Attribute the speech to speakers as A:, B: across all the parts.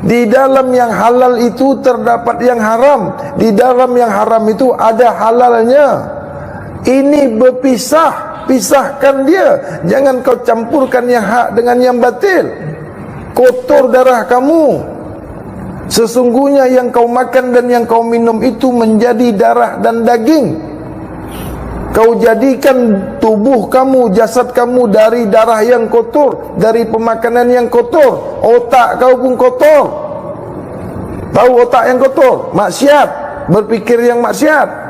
A: Di dalam yang halal itu terdapat yang haram. Di dalam yang haram itu ada halalnya. Ini berpisah, pisahkan dia. Jangan kau campurkan yang hak dengan yang batil. Kotor darah kamu. Sesungguhnya yang kau makan dan yang kau minum itu menjadi darah dan daging. Kau jadikan tubuh kamu, jasad kamu dari darah yang kotor, dari pemakanan yang kotor. Otak kau pun kotor. Tahu otak yang kotor? Maksiat, berpikir yang maksiat.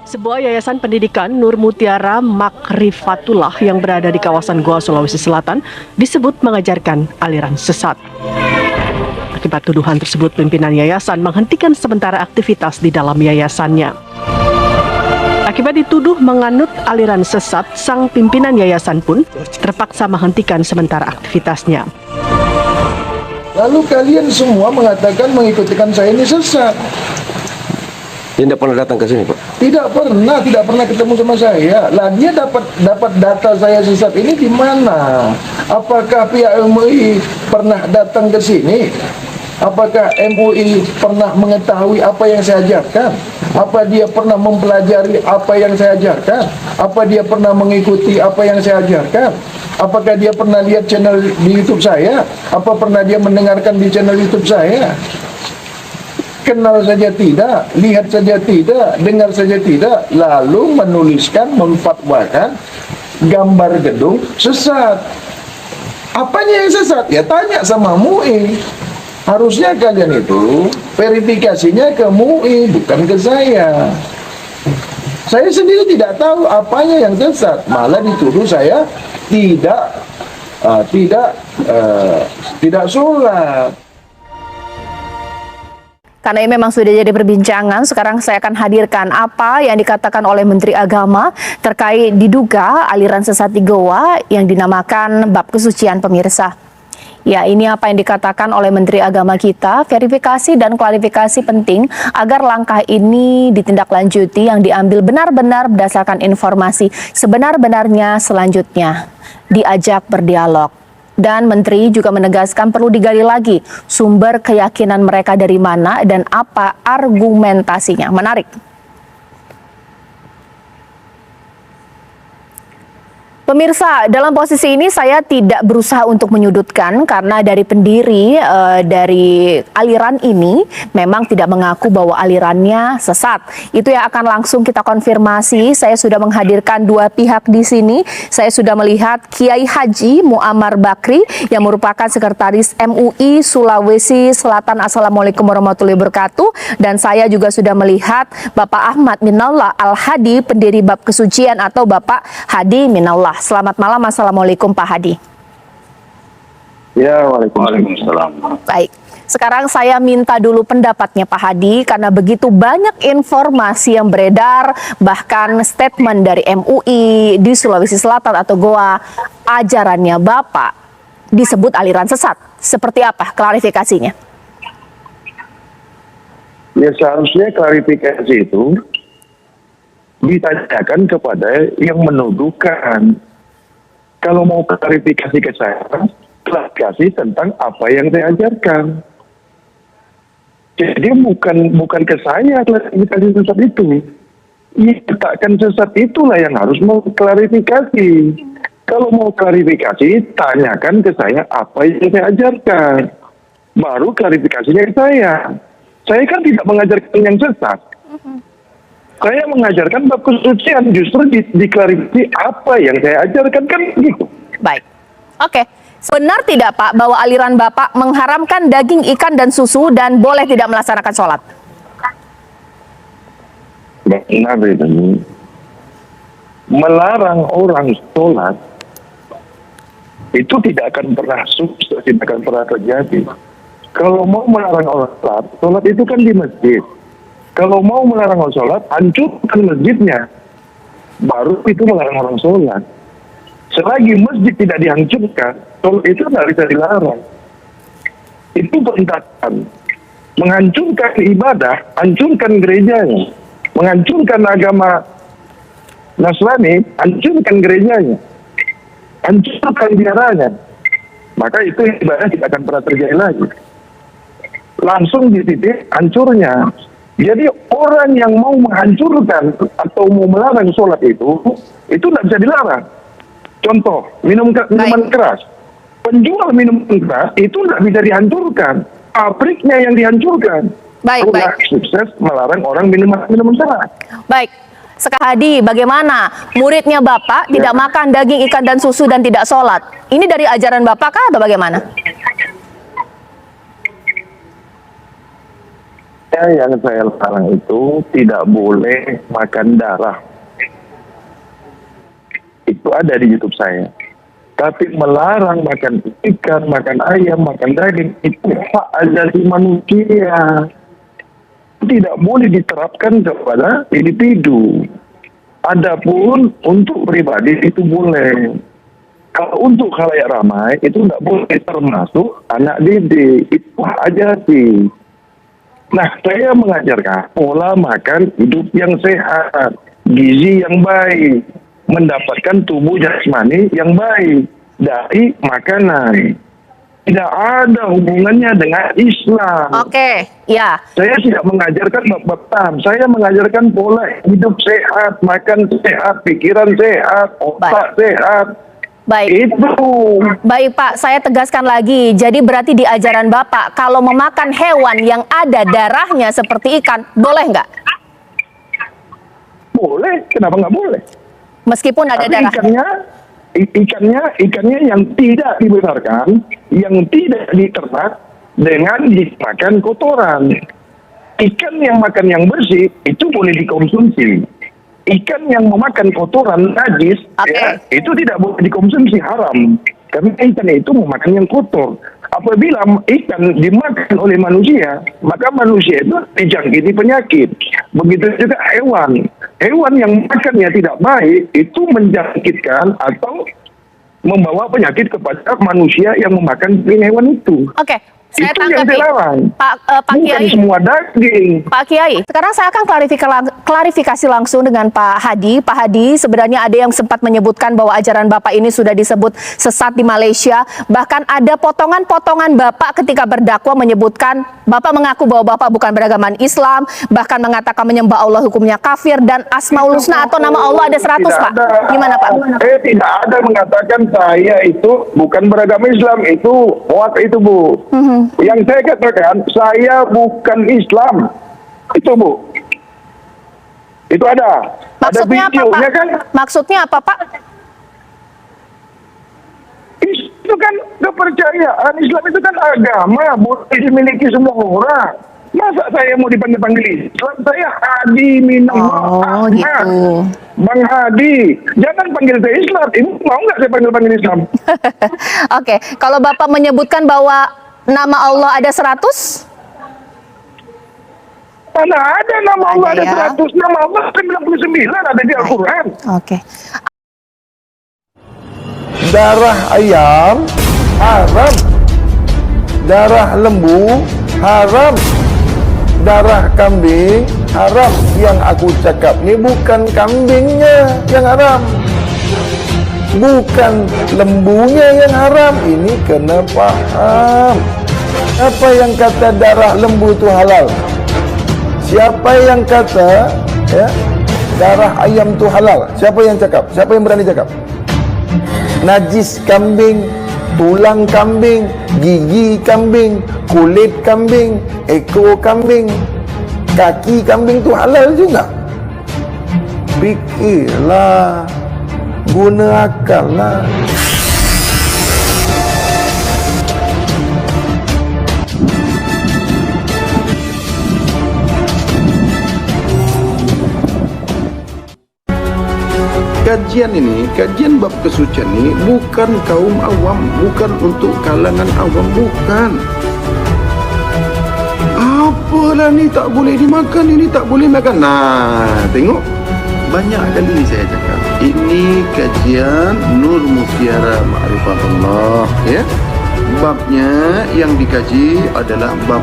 B: Sebuah yayasan pendidikan Nur Mutiara Makrifatullah yang berada di kawasan Goa, Sulawesi Selatan disebut mengajarkan aliran sesat. Akibat tuduhan tersebut, pimpinan yayasan menghentikan sementara aktivitas di dalam yayasannya. Akibat dituduh menganut aliran sesat, sang pimpinan yayasan pun terpaksa menghentikan sementara aktivitasnya.
A: Lalu kalian semua mengatakan mengikutikan saya ini sesat.
C: Dia tidak pernah datang ke sini, Pak?
A: Tidak pernah ketemu sama saya. Lah dia dapat data saya sesat ini di mana? Apakah pihak MUI pernah datang ke sini? Apakah MUI pernah mengetahui apa yang saya ajarkan? Apa dia pernah mempelajari apa yang saya ajarkan? Apa dia pernah mengikuti apa yang saya ajarkan? Apakah dia pernah lihat channel di YouTube saya? Apa pernah dia mendengarkan di channel YouTube saya? Kenal saja tidak, lihat saja tidak, dengar saja tidak, lalu menuliskan, memfatwakan gambar gedung sesat. Apanya yang sesat? Ya tanya sama MUI. Harusnya kalian itu verifikasinya ke MUI, bukan ke saya. Saya sendiri tidak tahu apanya yang sesat, malah dituduh saya tidak sholat.
D: Karena ini memang sudah jadi perbincangan, sekarang saya akan hadirkan apa yang dikatakan oleh Menteri Agama terkait diduga aliran sesat di Goa yang dinamakan bab kesucian, pemirsa. Ya, ini apa yang dikatakan oleh Menteri Agama kita, verifikasi dan klarifikasi penting agar langkah ini ditindaklanjuti yang diambil benar-benar berdasarkan informasi sebenar-benarnya, selanjutnya diajak berdialog. Dan Menteri juga menegaskan perlu digali lagi sumber keyakinan mereka dari mana dan apa argumentasinya. Menarik. Pemirsa, dalam posisi ini saya tidak berusaha untuk menyudutkan karena dari pendiri dari aliran ini memang tidak mengaku bahwa alirannya sesat. Itu yang akan langsung kita konfirmasi. Saya sudah menghadirkan dua pihak di sini. Saya sudah melihat Kiai Haji Muammar Bakri yang merupakan Sekretaris MUI Sulawesi Selatan. Assalamualaikum warahmatullahi wabarakatuh. Dan saya juga sudah melihat Bapak Ahmad Minallah Al-Hadi, pendiri bab kesucian atau Bapak Hadi Minallah. Selamat malam, Assalamualaikum Pak Hadi.
E: Ya, waalaikumsalam.
D: Baik, sekarang saya minta dulu pendapatnya Pak Hadi karena begitu banyak informasi yang beredar, bahkan statement dari MUI di Sulawesi Selatan atau Goa, ajarannya Bapak disebut aliran sesat. Seperti apa klarifikasinya?
E: Ya, seharusnya klarifikasi itu ditanyakan kepada yang menuduhkan. Kalau mau klarifikasi ke saya, klarifikasi tentang apa yang saya ajarkan. Jadi bukan ke saya klarifikasi sesat itu. Yang letakkan sesat itulah yang harus mau klarifikasi. Kalau mau klarifikasi, tanyakan ke saya apa yang saya ajarkan. Baru klarifikasinya ke saya. Saya kan tidak mengajarkan yang sesat. Saya mengajarkan bab kesucian, justru diklarifikasi apa yang saya ajarkan, kan gitu.
D: Baik. Oke. Benar tidak Pak bahwa aliran Bapak mengharamkan daging ikan dan susu dan boleh tidak melaksanakan sholat?
E: Benar itu. Melarang orang sholat itu tidak akan pernah sukses, tidak akan pernah terjadi. Kalau mau melarang orang sholat itu kan di masjid. Kalau mau melarang orang sholat, hancurkan masjidnya. Baru itu melarang orang sholat. Selagi masjid tidak dihancurkan, sholat itu tidak bisa dilarang. Itu perintahan. Menghancurkan ibadah, hancurkan gerejanya. Menghancurkan agama Nasrani, hancurkan gerejanya. Hancurkan biaranya. Maka itu ibadah tidak akan pernah terjadi lagi. Langsung di titik hancurnya. Jadi orang yang mau menghancurkan atau mau melarang sholat itu tidak bisa dilarang. Contoh, minuman keras. Penjual minuman keras itu tidak bisa dihancurkan. Pabriknya yang dihancurkan.
D: Baik.
E: Sukses melarang orang minuman keras.
D: Baik. Sekali Hadi, bagaimana muridnya Bapak tidak makan daging, ikan, dan susu dan tidak sholat? Ini dari ajaran Bapak kah atau bagaimana?
E: Yang saya larang itu tidak boleh makan darah. Itu ada di YouTube saya. Tapi melarang makan ikan, makan ayam, makan daging, itu hak asasi manusia. Tidak boleh diterapkan kepada individu. Adapun untuk pribadi itu boleh. Kalau untuk khalayak ramai itu tidak boleh, termasuk anak didik. Itu hak asasi. Nah, saya mengajarkan pola makan hidup yang sehat, gizi yang baik, mendapatkan tubuh jasmani yang baik dari makanan. Tidak ada hubungannya dengan Islam.
D: Oke, ya.
E: Saya tidak mengajarkan bab-bab tam. Saya mengajarkan pola hidup sehat, makan sehat, pikiran sehat, otak sehat.
D: Baik.
E: Itu.
D: Baik Pak, saya tegaskan lagi. Jadi berarti di ajaran Bapak, kalau memakan hewan yang ada darahnya seperti ikan, boleh nggak?
E: Boleh, kenapa nggak boleh?
D: Meskipun ada
E: Tapi
D: darahnya.
E: ikannya yang tidak dibesarkan, yang tidak diternak dengan dimakan kotoran. Ikan yang makan yang bersih itu boleh dikonsumsi. Ikan yang memakan kotoran najis, ya, itu tidak boleh dikonsumsi, haram. Karena ikan itu memakan yang kotor. Apabila ikan dimakan oleh manusia, maka manusia itu dijangkiti penyakit. Begitu juga hewan. Hewan yang makannya tidak baik, itu menjangkitkan atau membawa penyakit kepada manusia yang memakan hewan itu.
D: Oke. Saya
E: Itu yang
D: tanggapi,
E: dilarang.
D: Pak
E: Bukan
D: Kiai.
E: semua daging.
D: Pak Kiai, sekarang saya akan klarifikasi langsung dengan Pak Hadi. Pak Hadi, sebenarnya ada yang sempat menyebutkan bahwa ajaran Bapak ini sudah disebut sesat di Malaysia. Bahkan ada potongan-potongan Bapak ketika berdakwah menyebutkan Bapak mengaku bahwa Bapak bukan beragaman Islam, bahkan mengatakan menyembah Allah hukumnya kafir dan Asmaul Husna atau nama Allah ada 100, Pak. Gimana, Pak?
E: Tidak ada mengatakan saya itu bukan beragama Islam, itu hoax itu, Bu. Yang saya katakan, saya bukan Islam. Itu, Bu. Itu ada.
D: Maksudnya
E: ada videonya,
D: apa, Pak?
E: Kan?
D: Maksudnya apa, Pak?
E: Itu kan kepercayaan. Islam itu kan agama, boleh dimiliki semua orang. Masa saya mau dipanggil-panggil Islam? Saya Hadi Minam Ahmad.
D: Gitu.
E: Bang Hadi, jangan panggil saya Islam. Ibu mau nggak saya panggil Islam?
D: Oke, kalau Bapak menyebutkan bahwa nama Allah ada 100?
E: Mana ada nama Allah
D: Ada
E: ada
D: ya.
E: 100, nama Allah 99 ada di Al-Quran.
D: Oke.
A: Darah ayam haram, darah lembu haram, darah kambing haram. Yang aku cakap ni bukan kambingnya yang haram, bukan lembunya yang haram. Ini kena paham. Apa yang kata darah lembu itu halal? Siapa yang kata ya, darah ayam itu halal? Siapa yang cakap? Siapa yang berani cakap? Najis kambing, tulang kambing, gigi kambing, kulit kambing, ekor kambing, kaki kambing itu halal juga. Fikirlah, guna akal lah. Kajian bab kesucian ini bukan kaum awam, bukan untuk kalangan awam, bukan. Apalah ni tak boleh dimakan, ini tak boleh makan. Nah, tengok. Banyak kali saya cakap. Ini kajian Nur Mutiara Ma'rifatullah, ya. Babnya yang dikaji adalah bab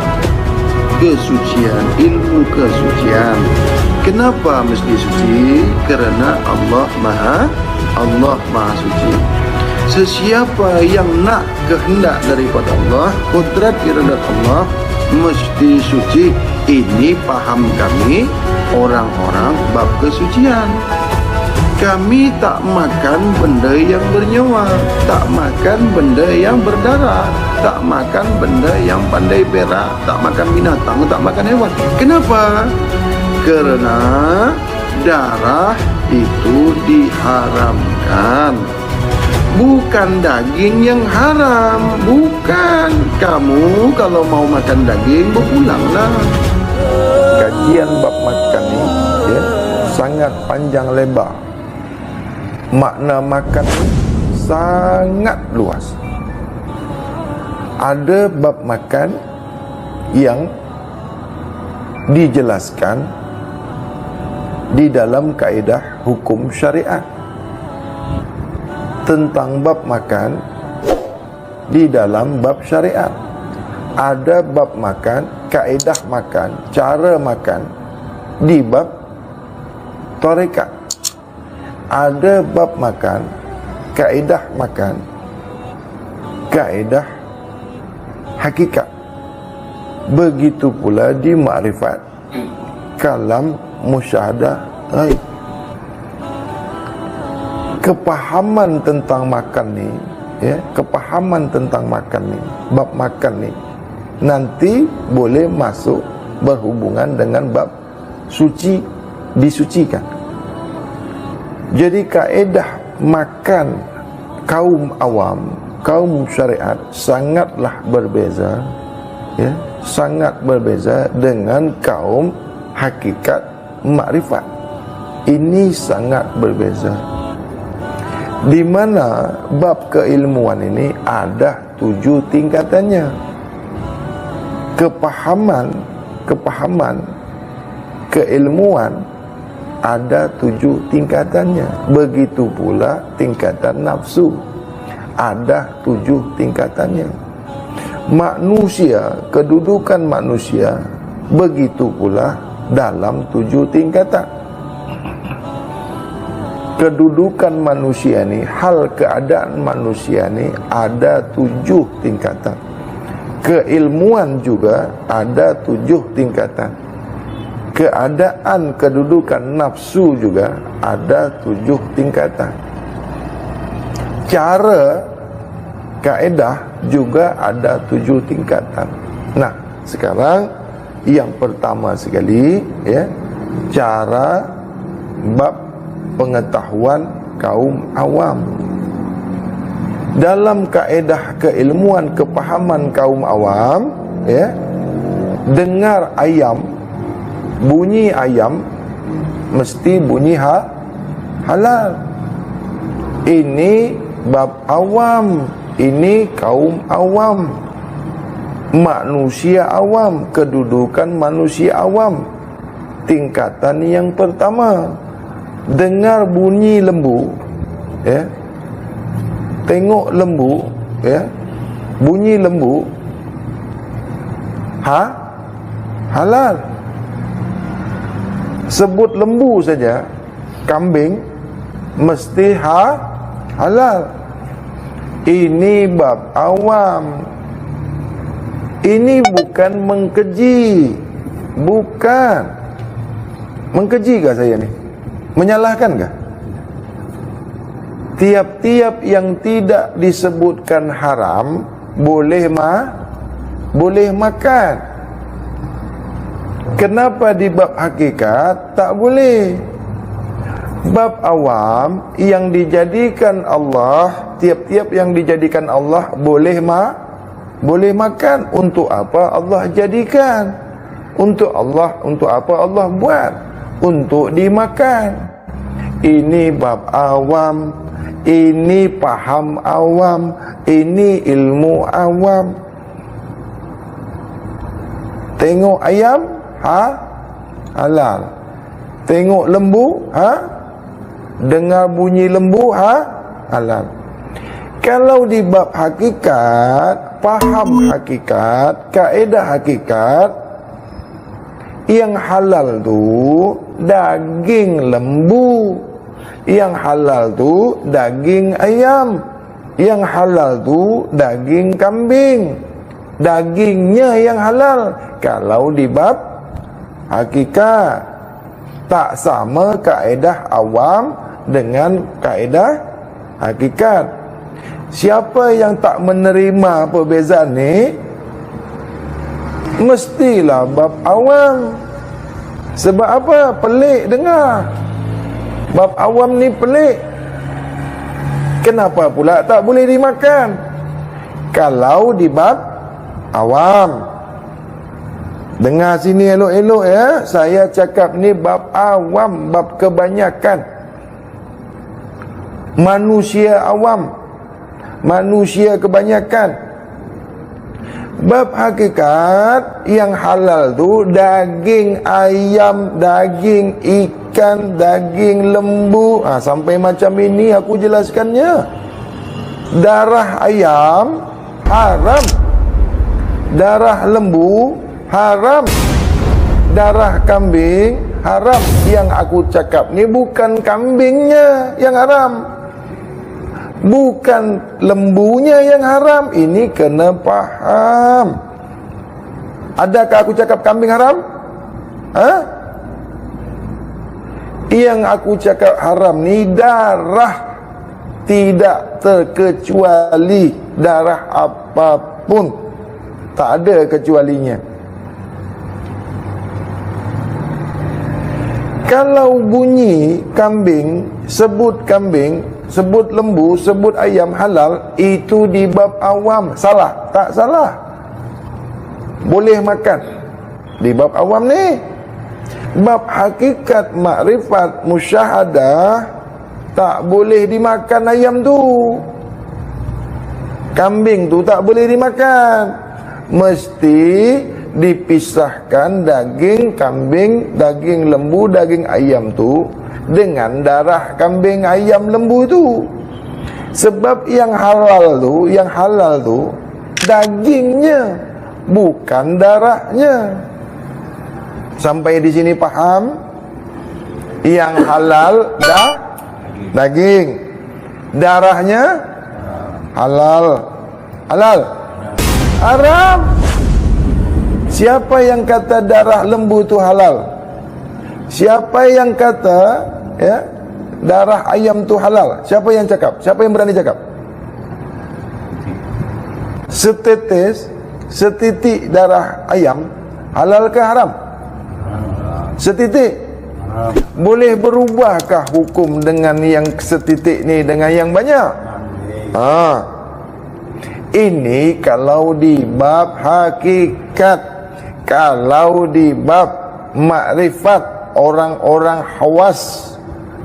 A: kesucian, ilmu kesucian. Kenapa mesti suci? Kerana Allah Maha suci. Sesiapa yang nak kehendak daripada Allah, kodrat iradat Allah, mesti suci. Ini paham kami orang-orang bab kesucian. Kami tak makan benda yang bernyawa, tak makan benda yang berdarah, tak makan benda yang pandai berak, tak makan binatang, tak makan hewan. Kenapa? Kerana darah itu diharamkan. Bukan daging yang haram, bukan. Kamu kalau mau makan daging, berpulanglah. Kajian bab makan ni ya, sangat panjang lebar. Makna makan ni sangat luas. Ada bab makan yang dijelaskan di dalam kaedah hukum syariat. Tentang bab makan di dalam bab syariat. Ada bab makan, kaedah makan, cara makan di bab tarekat. Ada bab makan, kaedah makan, kaedah hakikat. Begitu pula di makrifat, kalam, musyahadah, ghaib. Kepahaman tentang makan ni, ya, kepahaman tentang makan ni, bab makan ni, nanti boleh masuk berhubungan dengan bab suci, disucikan. Jadi kaedah makan kaum awam, kaum syariat sangatlah berbeza, ya, sangat berbeza dengan kaum hakikat makrifat. Ini sangat berbeza. Di mana bab keilmuan ini ada 7 tingkatannya. Kepahaman keilmuan ada 7 tingkatannya. Begitu pula tingkatan nafsu ada 7 tingkatannya. Manusia, kedudukan manusia begitu pula dalam 7 tingkatan. Kedudukan manusia ni, hal keadaan manusia ni ada 7 tingkatan. Keilmuan juga ada 7 tingkatan. Keadaan kedudukan nafsu juga ada 7 tingkatan. Cara kaedah juga ada 7 tingkatan. Nah, sekarang yang pertama sekali, ya, cara bab pengetahuan kaum awam. Dalam kaedah keilmuan kepahaman kaum awam, ya, dengar ayam, bunyi ayam mesti bunyi halal. Ini bab awam, ini kaum awam, manusia awam, kedudukan manusia awam. Tingkatan yang pertama, dengar bunyi lembu, ya, tengok lembu, ya, bunyi lembu, halal. Sebut lembu saja, kambing mesti halal. Ini bab awam. Ini bukan mengkeji. Bukan. Mengkeji kah saya ni? Menyalahkan kah? Tiap-tiap yang tidak disebutkan haram boleh makan. Kenapa di bab hakikat tak boleh? Bab awam yang dijadikan Allah, tiap-tiap yang dijadikan Allah boleh makan. Untuk apa Allah jadikan? Untuk apa Allah buat? Untuk dimakan. Ini bab awam, ini paham awam, ini ilmu awam. Tengok ayam, halal. Tengok lembu, dengar bunyi lembu, halal. Kalau di bab hakikat, paham hakikat, kaedah hakikat, yang halal tu daging lembu, yang halal tu daging ayam, yang halal tu daging kambing. Dagingnya yang halal. Kalau di bab hakikat, tak sama kaedah awam dengan kaedah hakikat. Siapa yang tak menerima perbezaan ni, mestilah bab awam. Sebab apa? Pelik dengar. Bab awam ni pelik. Kenapa pula tak boleh dimakan? Kalau di bab awam. Dengar sini elok-elok ya. Saya cakap ni bab awam, bab kebanyakan. Manusia awam, manusia kebanyakan. Bab hakikat yang halal tu daging ayam, daging ikan, daging lembu. Sampai macam ini aku jelaskannya. Darah ayam haram, darah lembu haram, darah kambing haram. Yang aku cakap ni bukan kambingnya yang haram, bukan lembunya yang haram. Ini kena faham. Adakah aku cakap kambing haram? Yang aku cakap haram ni darah, tidak terkecuali darah apapun, tak ada kecualinya. Kalau bunyi kambing, sebut lembu, sebut ayam halal, itu di bab awam. Salah? Tak salah. Boleh makan di bab awam ni. Bab hakikat makrifat musyahadah, tak boleh dimakan ayam tu, kambing tu tak boleh dimakan. Mesti dipisahkan daging kambing, daging lembu, daging ayam tu dengan darah kambing, ayam, lembu itu. Sebab yang halal tu dagingnya, bukan darahnya. Sampai di sini paham? Yang halal daging, darahnya halal. Haram. Siapa yang kata darah lembu tu halal? Siapa yang kata darah ayam tu halal? Siapa yang cakap? Siapa yang berani cakap? Setitik darah ayam halal ke haram? Setitik. Boleh berubahkah hukum dengan yang setitik ni dengan yang banyak? Ini kalau di bab hakikat. Kalau di bab makrifat, orang-orang hawas,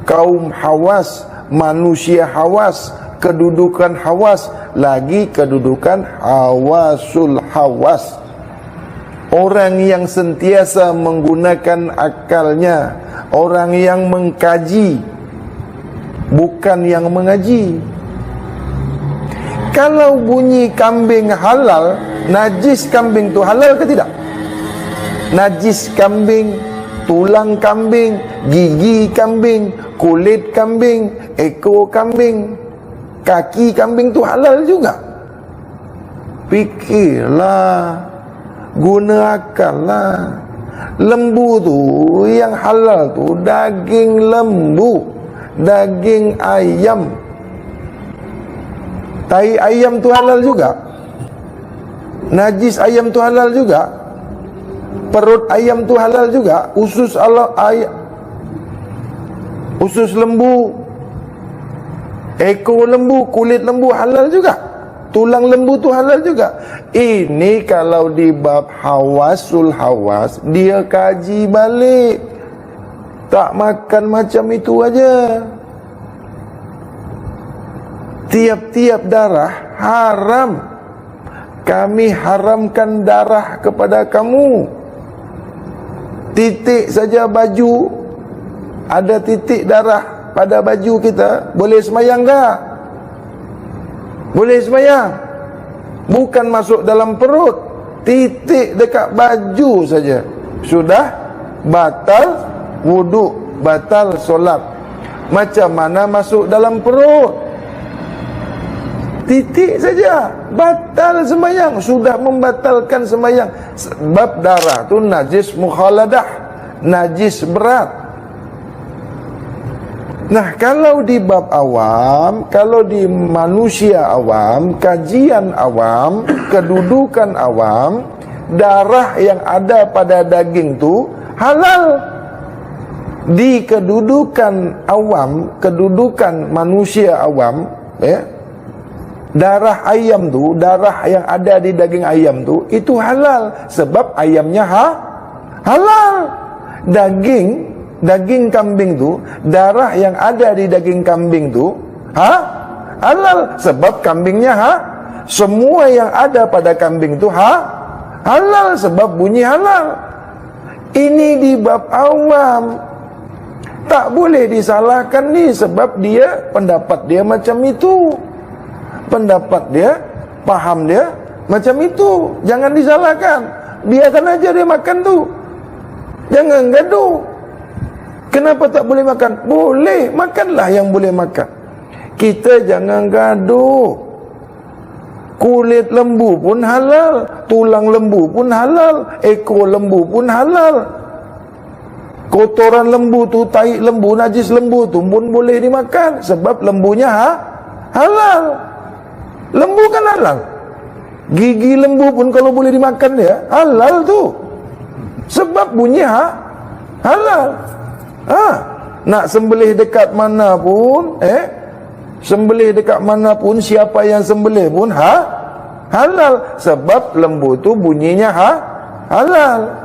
A: kaum hawas, manusia hawas, kedudukan hawas, lagi kedudukan hawasul hawas. Orang yang sentiasa menggunakan akalnya, orang yang mengkaji, bukan yang mengaji. Kalau bunyi kambing halal, najis kambing tu halal ke tidak? Najis kambing, tulang kambing, gigi kambing, kulit kambing, ekor kambing, kaki kambing tu halal juga. Fikirlah, guna akal lah. Lembu tu yang halal tu daging lembu, daging ayam. Tai ayam tu halal juga. Najis ayam tu halal juga. Perut ayam tu halal juga. Usus ayam, usus lembu, ekor lembu, kulit lembu halal juga. Tulang lembu tu halal juga. Ini kalau di bab hawasul hawas, dia kaji balik. Tak makan macam itu aja. Tiap-tiap darah haram. Kami haramkan darah kepada kamu. Titik saja baju, ada titik darah pada baju kita, boleh semayang tak? Boleh semayang. Bukan masuk dalam perut, titik dekat baju saja sudah batal wuduk, batal solat. Macam mana masuk dalam perut? Titik saja batal sembahyang, sudah membatalkan sembahyang. Sebab darah tu najis mukhaladah, najis berat. Nah, kalau di bab awam, kalau di manusia awam, kajian awam, kedudukan awam, darah yang ada pada daging tu halal. Di kedudukan awam, kedudukan manusia awam, ya, darah ayam tu, darah yang ada di daging ayam tu, itu halal. Sebab ayamnya halal. Daging kambing tu, darah yang ada di daging kambing tu halal. Sebab kambingnya semua yang ada pada kambing tu halal. Sebab bunyi halal. Ini di bab awam. Tak boleh disalahkan ni, sebab dia, pendapat dia macam itu. Pendapat dia, faham dia macam itu. Jangan disalahkan. Biarkan aja dia makan tu. Jangan gaduh. Kenapa tak boleh makan? Boleh, makanlah yang boleh makan. Kita jangan gaduh. Kulit lembu pun halal, tulang lembu pun halal, ekor lembu pun halal. Kotoran lembu tu, tai lembu, najis lembu tu pun boleh dimakan. Sebab lembunya halal. Lembu kan halal. Gigi lembu pun kalau boleh dimakan dia halal tu. Sebab bunyi halal. Nak sembelih dekat mana pun, sembelih dekat mana pun, siapa yang sembelih pun halal. Sebab lembu tu bunyinya halal.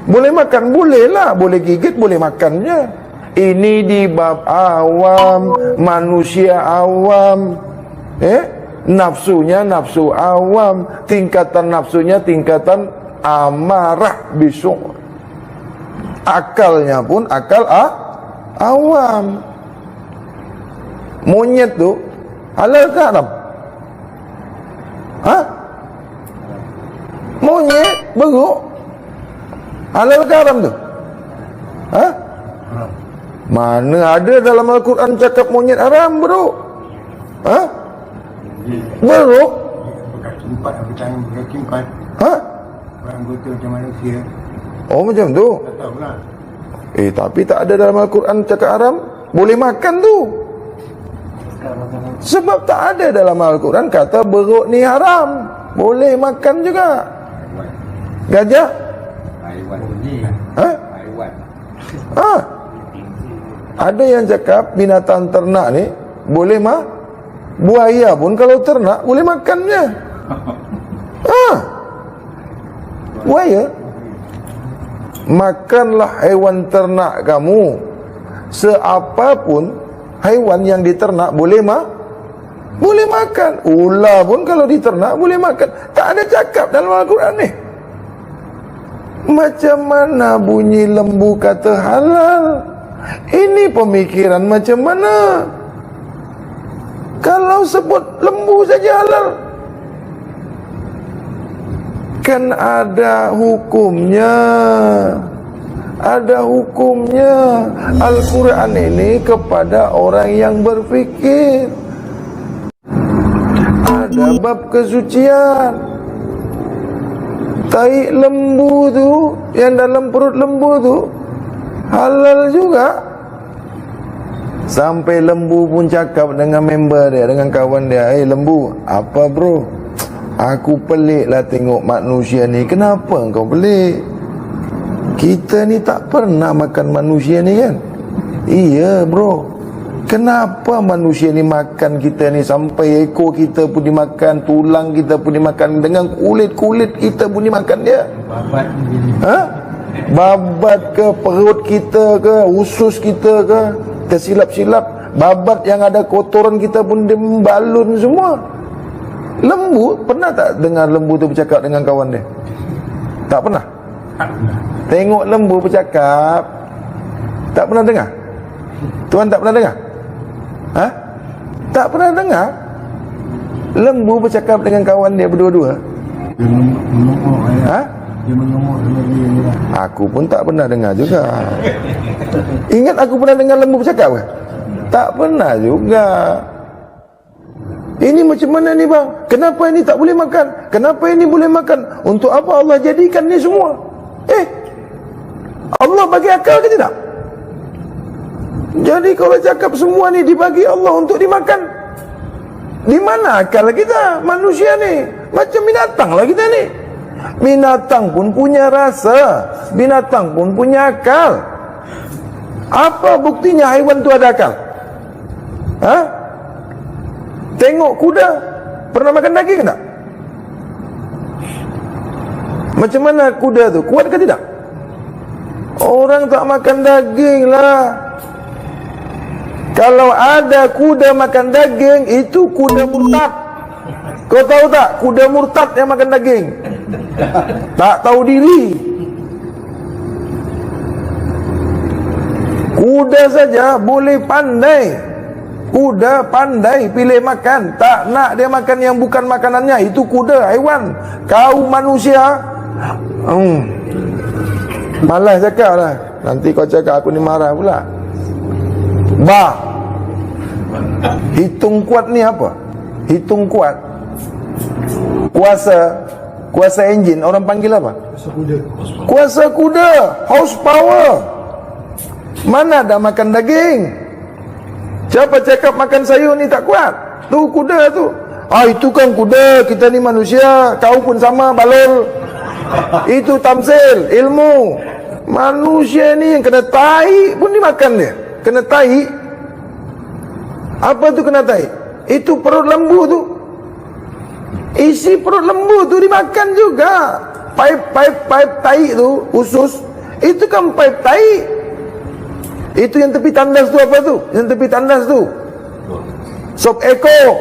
A: Boleh makan, boleh lah. Boleh gigit, boleh makannya. Ini di bab awam, manusia awam. Nafsunya nafsu awam, tingkatan nafsunya tingkatan amarah bisu'. Akalnya pun akal awam. Monyet tu halal ke haram? Monyet beruk halal ke haram tu? Mana ada dalam Al-Quran cakap monyet haram beruk? Beruk?
F: Bekas simpat, bekas simpat. Orang betul macam manusia.
A: Oh, macam tu.
F: Tak tahulah.
A: Tapi tak ada dalam Al-Quran cakap haram. Boleh makan tu. Sebab tak ada dalam Al-Quran kata beruk ni haram. Boleh makan juga. Gajah?
F: Haiwan ni. Haiwan.
A: Ada yang cakap binatang ternak ni boleh buaya pun kalau ternak boleh makannya. Buaya. Makanlah haiwan ternak kamu. Seapapun haiwan yang diternak boleh makan. Ular pun kalau diternak boleh makan. Tak ada cakap dalam Al-Quran ni. Macam mana bunyi lembu kata halal? Ini pemikiran macam mana? Kalau sebut lembu saja halal, kan ada hukumnya. Ada hukumnya. Al-Quran ini kepada orang yang berfikir. ada bab kesucian. Tai lembu tu, yang dalam perut lembu tu halal juga. Sampai lembu pun cakap dengan member dia, dengan kawan dia, lembu, apa bro, aku pelik lah tengok manusia ni. Kenapa kau pelik? Kita ni tak pernah makan manusia ni kan? Iya bro. Kenapa manusia ni makan kita ni, sampai ekor kita pun dimakan, tulang kita pun dimakan, dengan kulit-kulit kita pun dimakan dia? Babat ke, perut kita ke, usus kita ke, tersilap-silap babat yang ada kotoran kita pun dimbalun semua. Lembu, pernah tak dengar lembu tu bercakap dengan kawan dia? Tak pernah. Tengok lembu bercakap, tak pernah dengar? Tuan tak pernah dengar? Tak pernah dengar lembu bercakap dengan kawan dia berdua-dua?
F: Dia mengemuk dia.
A: Aku pun tak pernah dengar juga. Ingat aku pernah dengar lembu bercakap ke? Tak pernah juga. Ini macam mana ni bang? Kenapa ini tak boleh makan? Kenapa ini boleh makan? Untuk apa Allah jadikan ni semua? Allah bagi akal ke tidak? Jadi kalau cakap semua ni dibagi Allah untuk dimakan, di mana akal kita manusia ni? Macam binatang lah kita ni. Binatang pun punya rasa, binatang pun punya akal. Apa buktinya haiwan tu ada akal? Tengok kuda, pernah makan daging tak? Macam mana kuda tu? Kuat ke tidak? Orang tak makan daging lah. Kalau ada kuda makan daging, itu kuda murtad. Kau tahu tak? Kuda murtad yang makan daging. Tak tahu diri. Kuda saja boleh pandai. Kuda pandai pilih makan. Tak nak dia makan yang bukan makanannya. Itu kuda, haiwan. Kau manusia, malas cakap lah. Nanti kau cakap aku ni marah pula. Hitung kuat ni apa? Hitung kuat, Kuasa enjin, orang panggil apa? Kuasa kuda, horsepower. Mana ada makan daging? Siapa cakap makan sayur ni tak kuat? Tu kuda tu. Itu kan kuda, kita ni manusia. Kau pun sama, balol. Itu tamsil, ilmu. Manusia ni yang kena tai pun dimakan dia. Kena tai. Apa tu kena tai? Itu perut lembu tu. Isi perut lembu tu dimakan juga. Pipe tai tu, usus, itu kan pipe tai. Itu yang tepi tandas tu apa tu? Yang tepi tandas tu sop eko.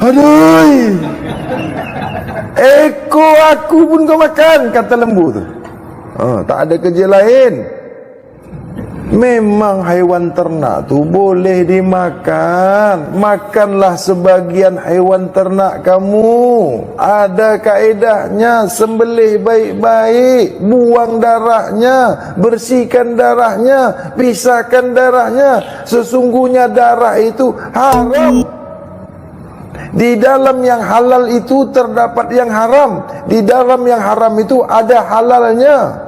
A: Aduh, eko aku pun kau makan, kata lembu tu. Tak ada kerja lain. Memang haiwan ternak tu boleh dimakan. Makanlah sebagian haiwan ternak kamu. Ada kaedahnya. Sembelih baik-baik, buang darahnya, bersihkan darahnya, pisahkan darahnya. Sesungguhnya darah itu haram. Di dalam yang halal itu terdapat yang haram. Di dalam yang haram itu ada halalnya.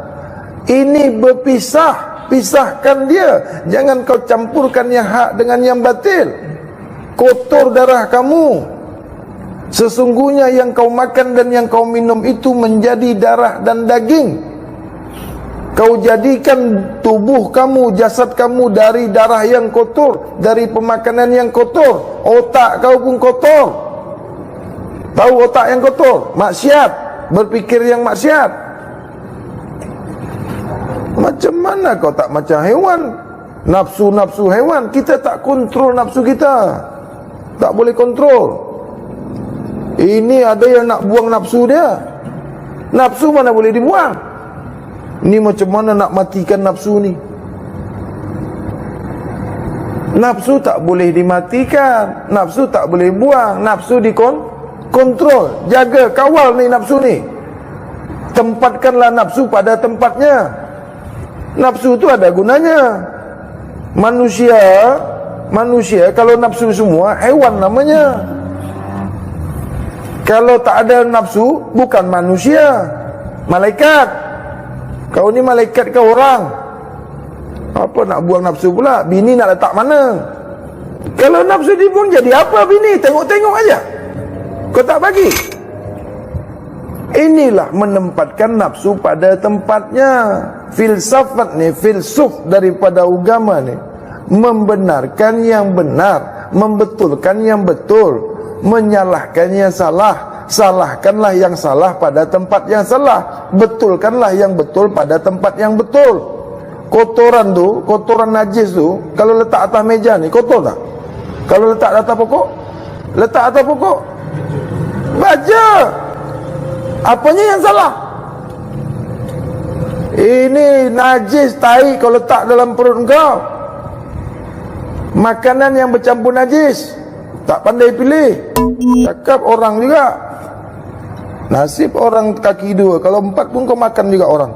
A: Ini berpisah. Pisahkan dia. Jangan kau campurkan yang hak dengan yang batil. Kotor darah kamu. Sesungguhnya yang kau makan dan yang kau minum itu menjadi darah dan daging. Kau jadikan tubuh kamu, jasad kamu dari darah yang kotor, dari pemakanan yang kotor. Otak kau pun kotor. Tahu otak yang kotor? Maksiat. Berfikir yang maksiat. Macam mana kau tak macam haiwan? Nafsu-nafsu haiwan. Kita tak kontrol nafsu kita. Tak boleh kontrol. Ini ada yang nak buang nafsu dia. Nafsu mana boleh dibuang? Ini macam mana nak matikan nafsu ni? Nafsu tak boleh dimatikan. Nafsu tak boleh buang. Nafsu dikontrol. Jaga, kawal ni nafsu ni. Tempatkanlah nafsu pada tempatnya. Nafsu tu ada gunanya. Manusia Manusia kalau nafsu semua, hewan namanya. Kalau tak ada nafsu, bukan manusia, malaikat. Kau ni malaikat ke orang? Apa nak buang nafsu pula? Bini nak letak mana? Kalau nafsu dibuang jadi apa bini? Tengok-tengok aja. Kau tak bagi. Inilah menempatkan nafsu pada tempatnya. Filsafat ni, filsuf daripada agama ni, membenarkan yang benar, membetulkan yang betul, menyalahkan yang salah, salahkanlah yang salah pada tempat yang salah, betulkanlah yang betul pada tempat yang betul. Kotoran tu, kotoran najis tu, kalau letak atas meja ni, kotor tak? Kalau letak atas pokok? Letak atas pokok? Baca. Apanya yang salah? Ini najis tai kau letak dalam perut kau. Makanan yang bercampur najis, tak pandai pilih. Cakap orang juga. Nasib orang kaki dua, kalau empat pun kau makan juga orang.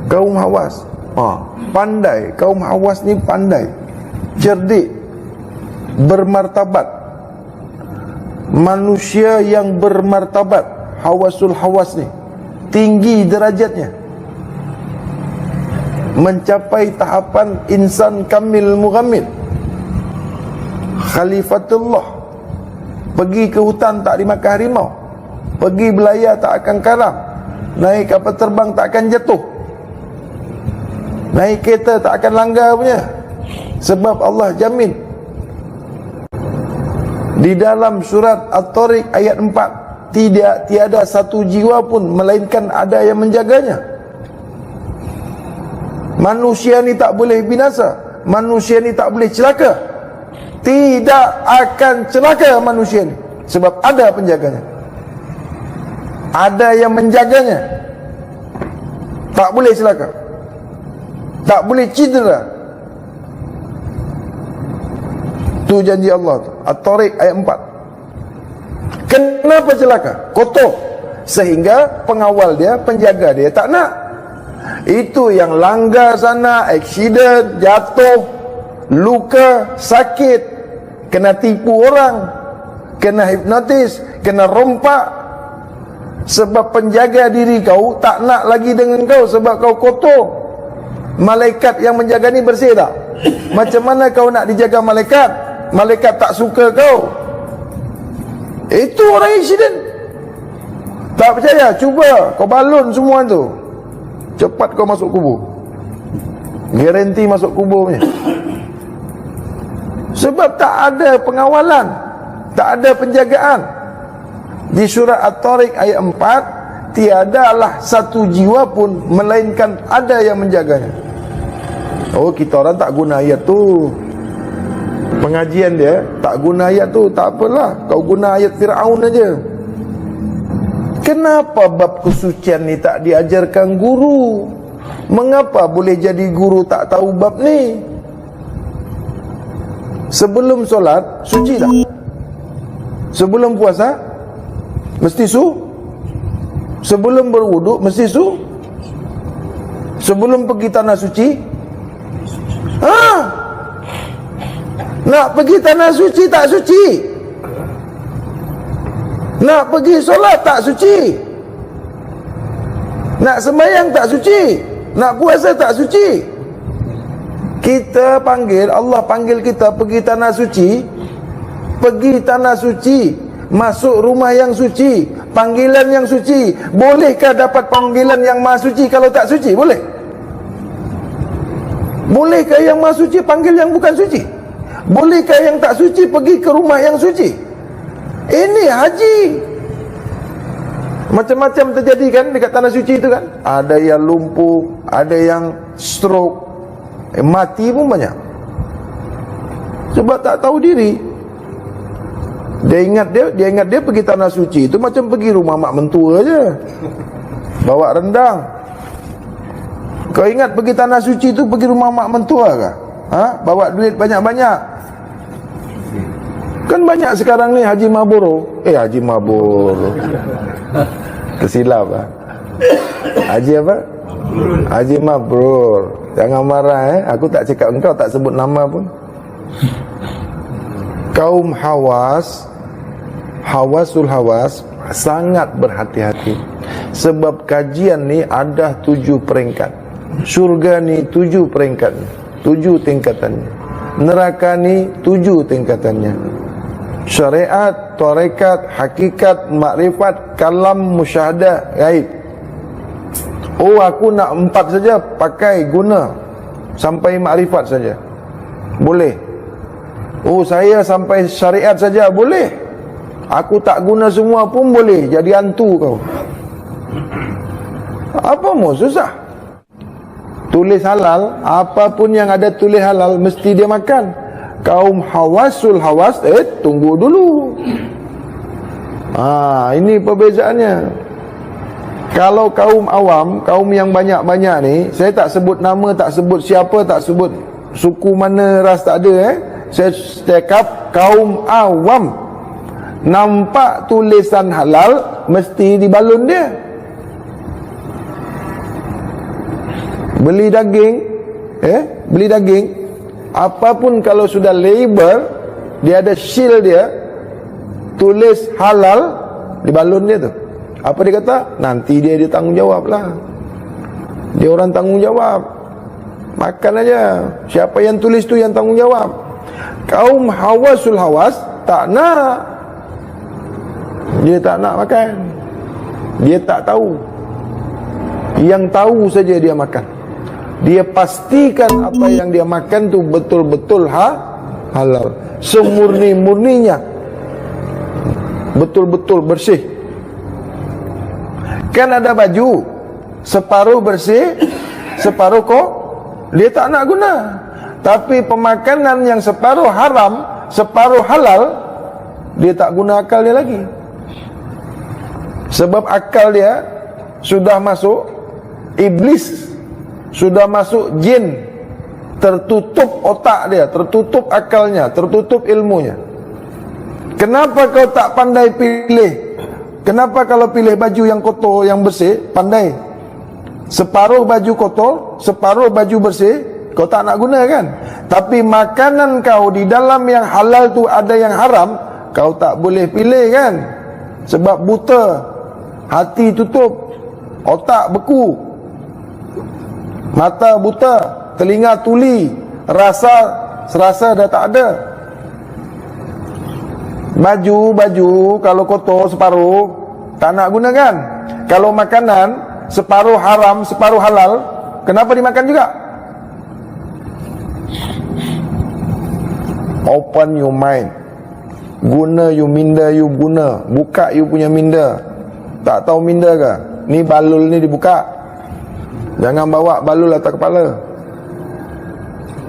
A: Kaum Hawas, pandai. Kaum Hawas ni pandai, cerdik, bermartabat. Manusia yang bermartabat, Hawasul Hawas ni tinggi derajatnya, mencapai tahapan insan kamil mughamil. Khalifatullah, pergi ke hutan tak dimakan harimau, pergi belayar tak akan karam, naik kapal terbang tak akan jatuh, naik kereta tak akan langgar punya, sebab Allah jamin. Di dalam surat At-Tariq ayat 4, tiada satu jiwa pun melainkan ada yang menjaganya. Manusia ni tak boleh binasa, manusia ni tak boleh celaka. Tidak akan celaka manusia ni, sebab ada penjaganya, ada yang menjaganya. Tak boleh celaka, tak boleh cedera. Tu janji Allah tu, At-Tariq ayat 4. Kenapa celaka? Kotor, sehingga pengawal dia, penjaga dia tak nak. Itu yang langgar sana, aksiden, jatuh, luka, sakit, kena tipu orang, kena hipnotis, kena rompak. Sebab penjaga diri kau tak nak lagi dengan kau sebab kau kotor. Malaikat yang menjaga ni bersih tak? Macam mana kau nak dijaga malaikat? Malaikat tak suka kau. Itu orang insiden. Tak percaya? Cuba kau balun semua tu, cepat kau masuk kubur. Garanti masuk kubur punya. Sebab tak ada pengawalan, tak ada penjagaan. Di surah At-Tariq ayat 4, tiadalah satu jiwa pun melainkan ada yang menjaganya. Oh, kita orang tak guna ayat tu. Pengajian dia tak guna ayat tu, tak apalah, kau guna ayat Fir'aun aja. Kenapa bab kesucian ni tak diajarkan guru? Mengapa boleh jadi guru tak tahu bab ni? Sebelum solat suci tak? Sebelum puasa mesti su? Sebelum berwuduk mesti su? Sebelum pergi tanah suci? Nak pergi tanah suci tak suci? Nak pergi solat tak suci? Nak sembahyang tak suci? Nak puasa tak suci? Kita panggil, Allah panggil kita pergi tanah suci. Pergi tanah suci, masuk rumah yang suci, panggilan yang suci. Bolehkah dapat panggilan yang maha suci kalau tak suci? Boleh? Bolehkah yang maha suci panggil yang bukan suci? Bolehkah yang tak suci pergi ke rumah yang suci? Ini haji. Macam-macam terjadi kan dekat tanah suci itu kan. Ada yang lumpuh, ada yang stroke, mati pun banyak. Sebab tak tahu diri. Dia ingat dia pergi tanah suci itu macam pergi rumah mak mentua je, bawa rendang. Kau ingat pergi tanah suci itu pergi rumah mak mentua ke? Bawa duit banyak-banyak. Kan banyak sekarang ni Haji Maburo. Haji Maburo tersilap lah. Haji apa? Haji Mabrur. Jangan marah Aku tak cakap engkau, tak sebut nama pun.
G: Kaum hawasul hawas sangat berhati-hati. Sebab kajian ni ada 7 peringkat. Syurga ni 7 peringkat, 7 tingkatannya. Neraka ni 7 tingkatannya. Syariat, tarekat, hakikat, makrifat, kalam, musyahadah, gaib. Oh, aku nak 4 saja, pakai, guna sampai makrifat saja, boleh. Oh, saya sampai syariat saja, boleh. Aku tak guna semua pun boleh, jadi hantu kau. Apa mau susah? Tulis halal, apapun yang ada tulis halal mesti dia makan. Kaum hawasul hawas, tunggu dulu. Ini perbezaannya. Kalau kaum awam, kaum yang banyak-banyak ni, saya tak sebut nama, tak sebut siapa, tak sebut suku mana, ras, tak ada. Saya cakap kaum awam, nampak tulisan halal mesti dibalun dia. Beli daging, beli daging, apapun kalau sudah label, dia ada seal dia, tulis halal, dibalun dia tu. Apa dia kata? Nanti dia tanggungjawab lah. Dia orang tanggungjawab. Makan aja. Siapa yang tulis tu yang tanggungjawab. Kaum hawasul hawas tak nak. Dia tak nak makan. Dia tak tahu. Yang tahu saja dia makan. Dia pastikan apa yang dia makan tu betul-betul halal. Semurni-murninya. Betul-betul bersih. Kan ada baju, separuh bersih, separuh kok dia tak nak guna. Tapi pemakanan yang separuh haram, separuh halal, dia tak guna akal dia lagi. Sebab akal dia sudah masuk iblis, sudah masuk jin, tertutup otak dia, tertutup akalnya, tertutup ilmunya. Kenapa kau tak pandai pilih? Kenapa kalau pilih baju yang kotor, yang bersih, pandai? Separuh baju kotor, separuh baju bersih, kau tak nak guna kan? Tapi makanan kau di dalam yang halal tu ada yang haram, kau tak boleh pilih kan? Sebab buta, hati tutup, otak beku, mata buta, telinga tuli, serasa dah tak ada. Baju kalau kotor separuh tak nak gunakan. Kalau makanan separuh haram, separuh halal, kenapa dimakan juga? Open your mind. Guna you minda, you guna. Buka you punya minda. Tak tahu minda ke? Ni balul ni dibuka. Jangan bawa balul atas kepala.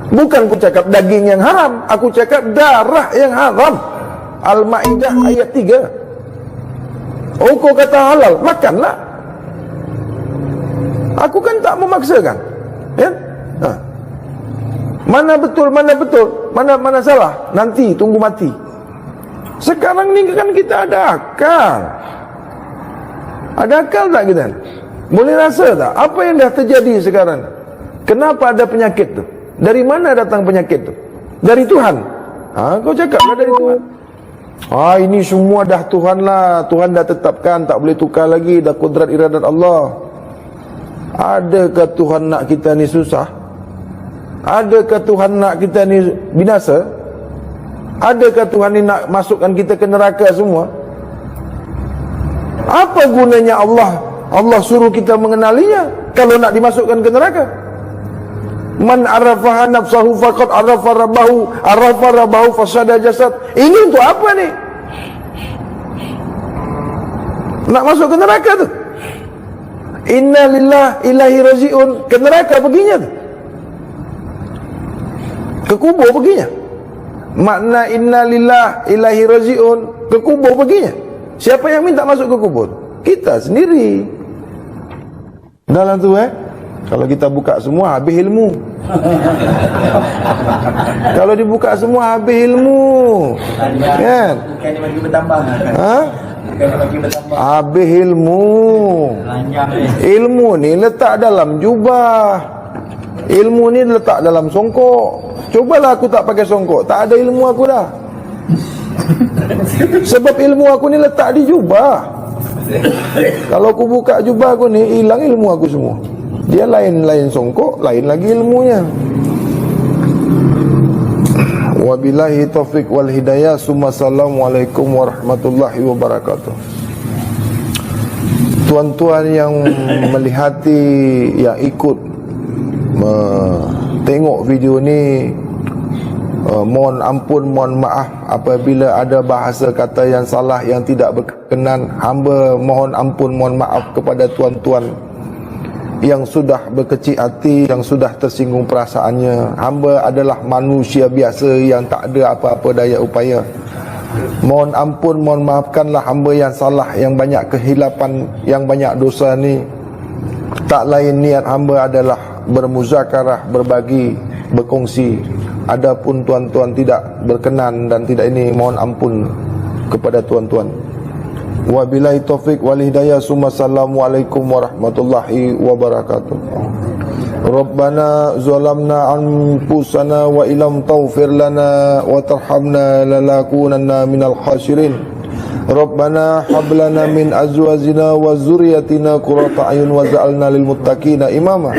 G: Bukan aku cakap daging yang haram, aku cakap darah yang haram. Al-Ma'idah ayat 3. Oh, kau kata halal, makanlah. Aku kan tak memaksakan. Ya? Mana betul, mana salah, nanti tunggu mati. Sekarang ni kan kita ada akal. Ada akal tak kita? Boleh rasa tak apa yang dah terjadi sekarang? Kenapa ada penyakit tu? Dari mana datang penyakit tu? Dari Tuhan. Kau cakaplah dari Tuhan. Ini semua dah Tuhan lah. Tuhan dah tetapkan, tak boleh tukar lagi. Dah kudrat iradat Allah. Adakah Tuhan nak kita ni susah? Adakah Tuhan nak kita ni binasa? Adakah Tuhan ni nak masukkan kita ke neraka semua? Apa gunanya Allah? Allah suruh kita mengenalinya kalau nak dimasukkan ke neraka. Man arafaha nafsahu faqad arafa rabbahu fasada jasad. Ini untuk apa ni? Nak masuk ke neraka tu? Inna lillah ilahi raji'un. Ke neraka perginya tu? Ke kubur perginya? Makna inna lillah ilahi raji'un, ke kubur perginya. Siapa yang minta masuk ke kubur? Kita sendiri. Dalam tu kalau kita buka semua habis ilmu. Kalau dibuka semua habis ilmu. Kan?
F: Bukannya bagi bertambah. Bukannya bagi bertambah.
G: Habis ilmu. Ilmu ni letak dalam jubah. Ilmu ni letak dalam songkok. Cobalah aku tak pakai songkok, tak ada ilmu aku dah. Sebab ilmu aku ni letak di jubah. Kalau aku buka jubah aku ni, hilang ilmu aku semua. Dia lain-lain songkok, lain lagi ilmunya. Wabillahi taufiq wal hidayah. Assalamualaikum warahmatullahi wabarakatuh. Tuan-tuan yang melihati, yang ikut tengok video ni, mohon ampun, mohon maaf apabila ada bahasa kata yang salah, yang tidak berkenan. Hamba mohon ampun, mohon maaf kepada tuan-tuan yang sudah berkecil hati, yang sudah tersinggung perasaannya. Hamba adalah manusia biasa yang tak ada apa-apa daya upaya. Mohon ampun, mohon maafkanlah hamba yang salah, yang banyak kehilapan, yang banyak dosa ni. Tak lain niat hamba adalah bermuzakarah, berbagi, berkongsi. Adapun tuan-tuan tidak berkenan dan tidak ini, mohon ampun kepada tuan-tuan. Wabillahi taufiq wal hidayah. Assalamualaikum warahmatullahi wabarakatuh. Rabbana zalamna anfusana wa illam taghfir lana wa tarhamna lanakunanna minal khasirin. Rabbana hab lana min azwajina wa dzurriyyatina qurrata a'yun waj'alna lil muttaqina imama.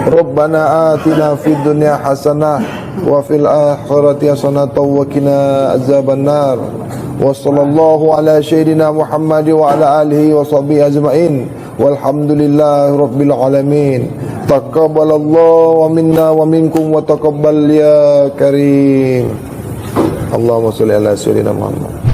G: Rabbana atina fid dunya hasanah wa fil akhirati hasanah wa qina azabannar. Wa sallallahu ala sayyidina Muhammad wa ala alihi wa sahbihi ajma'in. Walhamdulillahi rabbil alamin. Taqabbalallahu minna wa minkum wa taqabbal ya karim. Allahumma shalli ala sayyidina Muhammad.